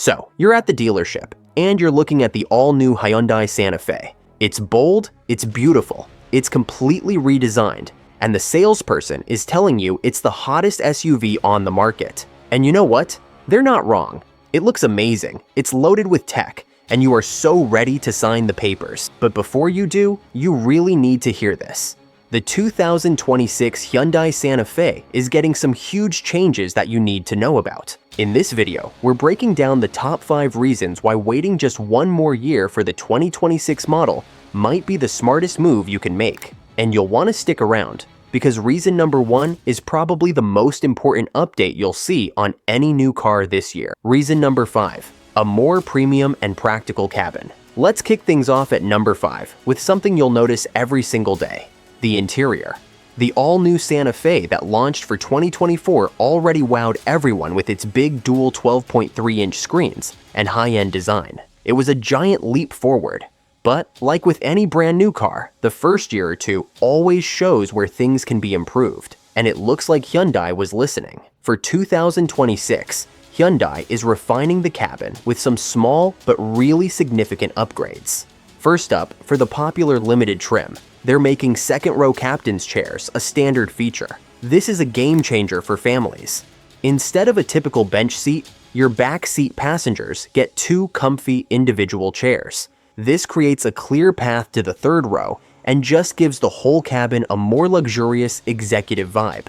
So, you're at the dealership, and you're looking at the all-new Hyundai Santa Fe. It's bold, it's beautiful, it's completely redesigned, and the salesperson is telling you it's the hottest SUV on the market. And you know what? They're not wrong. It looks amazing, it's loaded with tech, and you are so ready to sign the papers. But before you do, you really need to hear this. The 2026 Hyundai Santa Fe is getting some huge changes that you need to know about. In this video, we're breaking down the top 5 reasons why waiting just one more year for the 2026 model might be the smartest move you can make. And you'll want to stick around, because reason number 1 is probably the most important update you'll see on any new car this year. Reason number 5, a more premium and practical cabin. Let's kick things off at number 5 with something you'll notice every single day. The interior. The all-new Santa Fe that launched for 2024 already wowed everyone with its big dual 12.3-inch screens and high-end design. It was a giant leap forward. But like with any brand new car, the first year or two always shows where things can be improved, and it looks like Hyundai was listening. For 2026, Hyundai is refining the cabin with some small but really significant upgrades. First up, for the popular limited trim, they're making second-row captain's chairs a standard feature. This is a game changer for families. Instead of a typical bench seat, your back seat passengers get 2 comfy individual chairs. This creates a clear path to the third row and just gives the whole cabin a more luxurious executive vibe.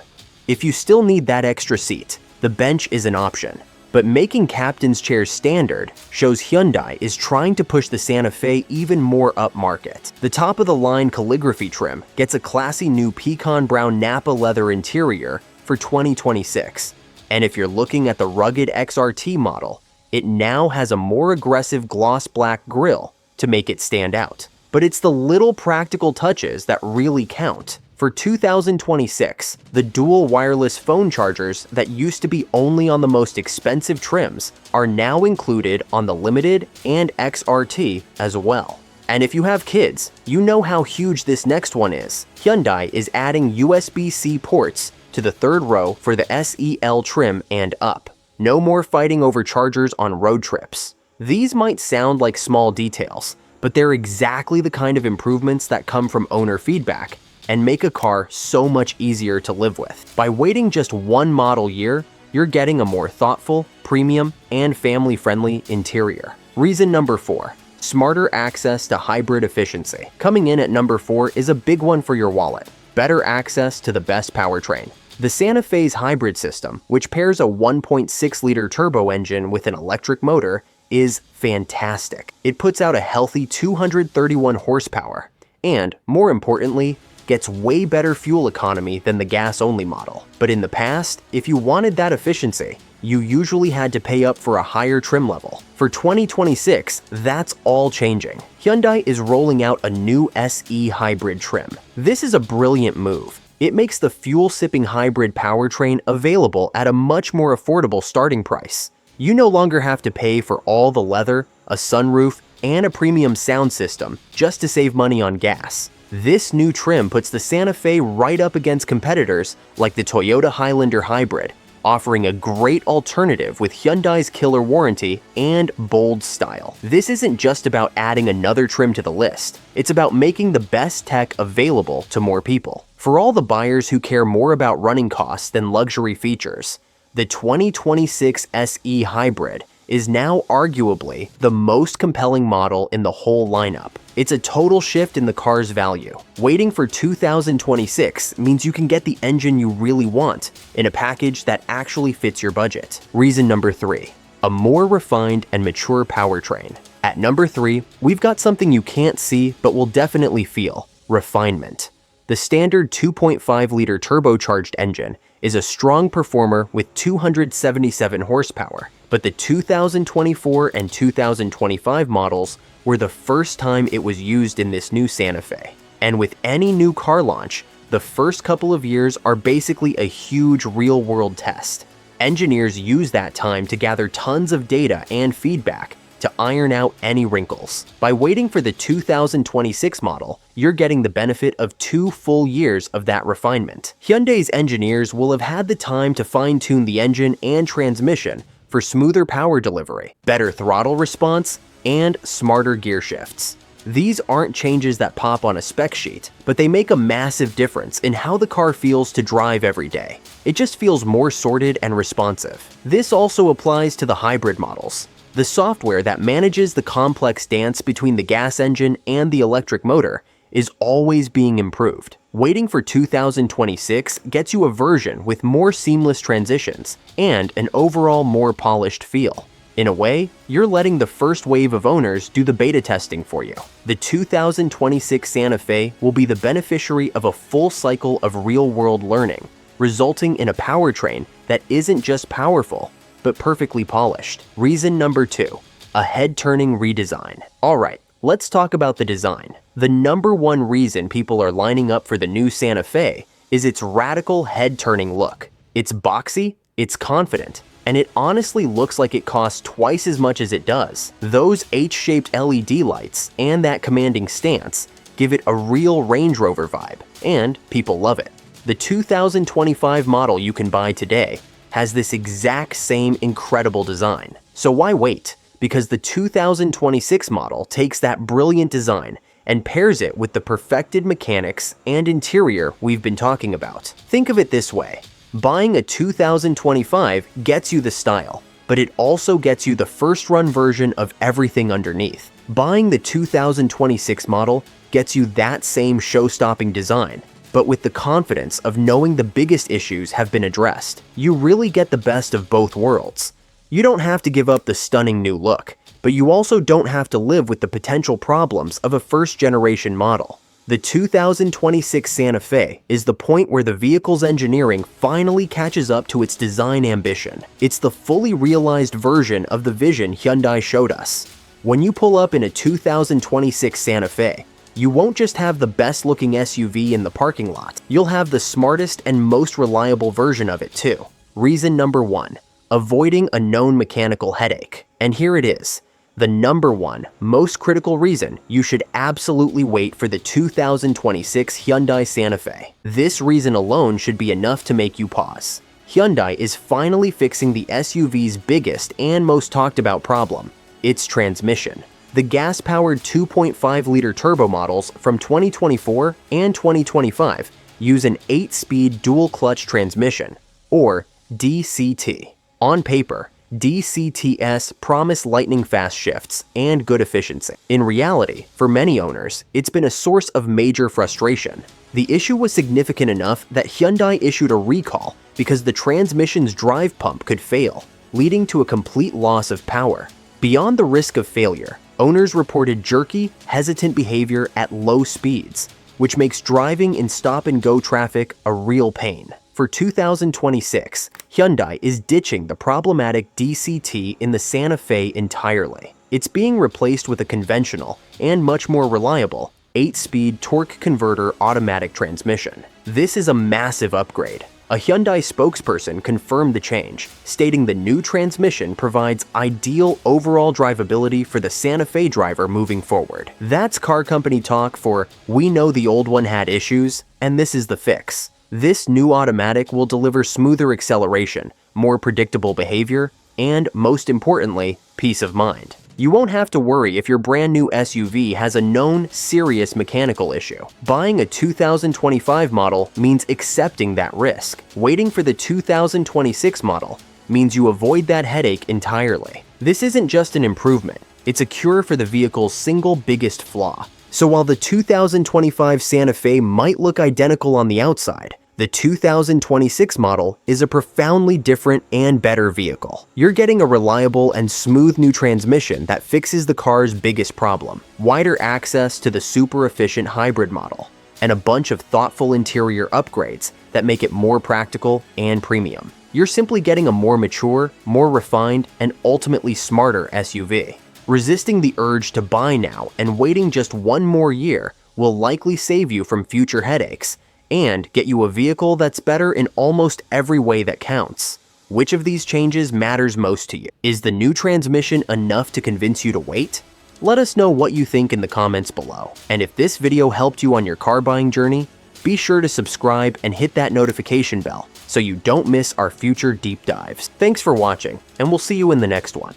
If you still need that extra seat, the bench is an option. But making captain's chairs standard shows Hyundai is trying to push the Santa Fe even more upmarket. The top-of-the-line calligraphy trim gets a classy new pecan brown Napa leather interior for 2026. And if you're looking at the rugged XRT model, it now has a more aggressive gloss black grille to make it stand out. But it's the little practical touches that really count. For 2026, the dual wireless phone chargers that used to be only on the most expensive trims are now included on the Limited and XRT as well. And if you have kids, you know how huge this next one is. Hyundai is adding USB-C ports to the third row for the SEL trim and up. No more fighting over chargers on road trips. These might sound like small details, but they're exactly the kind of improvements that come from owner feedback and make a car so much easier to live with. By waiting just one model year, you're getting a more thoughtful, premium, and family-friendly interior. Reason number 4, smarter access to hybrid efficiency. Coming in at number 4 is a big one for your wallet. Better access to the best powertrain. The Santa Fe's hybrid system, which pairs a 1.6-liter turbo engine with an electric motor, is fantastic. It puts out a healthy 231 horsepower, and, more importantly, gets way better fuel economy than the gas-only model. But in the past, if you wanted that efficiency, you usually had to pay up for a higher trim level. For 2026, that's all changing. Hyundai is rolling out a new SE hybrid trim. This is a brilliant move. It makes the fuel-sipping hybrid powertrain available at a much more affordable starting price. You no longer have to pay for all the leather, a sunroof, and a premium sound system just to save money on gas. This new trim puts the Santa Fe right up against competitors like the Toyota Highlander Hybrid, offering a great alternative with Hyundai's killer warranty and bold style. This isn't just about adding another trim to the list, it's about making the best tech available to more people. For all the buyers who care more about running costs than luxury features, the 2026 SE Hybrid is now arguably the most compelling model in the whole lineup. It's a total shift in the car's value. Waiting for 2026 means you can get the engine you really want in a package that actually fits your budget. Reason number 3, a more refined and mature powertrain. At number 3, we've got something you can't see but will definitely feel: refinement. The standard 2.5-liter turbocharged engine is a strong performer with 277 horsepower, but the 2024 and 2025 models were the first time it was used in this new Santa Fe. And with any new car launch, the first couple of years are basically a huge real-world test. Engineers use that time to gather tons of data and feedback to iron out any wrinkles. By waiting for the 2026 model, you're getting the benefit of 2 full years of that refinement. Hyundai's engineers will have had the time to fine-tune the engine and transmission for smoother power delivery, better throttle response, and smarter gear shifts. These aren't changes that pop on a spec sheet, but they make a massive difference in how the car feels to drive every day. It just feels more sorted and responsive. This also applies to the hybrid models. The software that manages the complex dance between the gas engine and the electric motor is always being improved. Waiting for 2026 gets you a version with more seamless transitions and an overall more polished feel. In a way, you're letting the first wave of owners do the beta testing for you. The 2026 Santa Fe will be the beneficiary of a full cycle of real-world learning, resulting in a powertrain that isn't just powerful, but perfectly polished. Reason number 2, a head-turning redesign. Alright, let's talk about the design. The number one reason people are lining up for the new Santa Fe is its radical head-turning look. It's boxy, it's confident, and it honestly looks like it costs twice as much as it does. Those H-shaped LED lights and that commanding stance give it a real Range Rover vibe, and people love it. The 2025 model you can buy today has this exact same incredible design. So why wait? Because the 2026 model takes that brilliant design and pairs it with the perfected mechanics and interior we've been talking about. Think of it this way. Buying a 2025 gets you the style, but it also gets you the first-run version of everything underneath. Buying the 2026 model gets you that same show-stopping design, but with the confidence of knowing the biggest issues have been addressed. You really get the best of both worlds. You don't have to give up the stunning new look, but you also don't have to live with the potential problems of a first-generation model. The 2026 Santa Fe is the point where the vehicle's engineering finally catches up to its design ambition. It's the fully realized version of the vision Hyundai showed us. When you pull up in a 2026 Santa Fe, you won't just have the best-looking SUV in the parking lot, you'll have the smartest and most reliable version of it too. Reason number 1, avoiding a known mechanical headache. And here it is. The number one most critical reason you should absolutely wait for the 2026 Hyundai Santa Fe. This reason alone should be enough to make you pause. Hyundai is finally fixing the SUV's biggest and most talked about problem, its transmission. The gas-powered 2.5-liter turbo models from 2024 and 2025 use an 8-speed dual-clutch transmission, or DCT. On paper, DCTs promise lightning-fast shifts and good efficiency. In reality, for many owners, it's been a source of major frustration. The issue was significant enough that Hyundai issued a recall because the transmission's drive pump could fail, leading to a complete loss of power. Beyond the risk of failure, owners reported jerky, hesitant behavior at low speeds, which makes driving in stop-and-go traffic a real pain. For 2026, Hyundai is ditching the problematic DCT in the Santa Fe entirely. It's being replaced with a conventional and much more reliable 8-speed torque converter automatic transmission. This is a massive upgrade. A Hyundai spokesperson confirmed the change, stating the new transmission provides ideal overall drivability for the Santa Fe driver moving forward. That's car company talk for, we know the old one had issues, and this is the fix. This new automatic will deliver smoother acceleration, more predictable behavior, and, most importantly, peace of mind. You won't have to worry if your brand new SUV has a known serious mechanical issue. Buying a 2025 model means accepting that risk. Waiting for the 2026 model means you avoid that headache entirely. This isn't just an improvement, it's a cure for the vehicle's single biggest flaw. So while the 2025 Santa Fe might look identical on the outside, the 2026 model is a profoundly different and better vehicle. You're getting a reliable and smooth new transmission that fixes the car's biggest problem, wider access to the super efficient hybrid model, and a bunch of thoughtful interior upgrades that make it more practical and premium. You're simply getting a more mature, more refined, and ultimately smarter SUV. Resisting the urge to buy now and waiting just one more year will likely save you from future headaches and get you a vehicle that's better in almost every way that counts. Which of these changes matters most to you? Is the new transmission enough to convince you to wait? Let us know what you think in the comments below. And if this video helped you on your car buying journey, Be sure to subscribe and hit that notification bell so you don't miss our future deep dives. Thanks for watching, and we'll see you in the next one.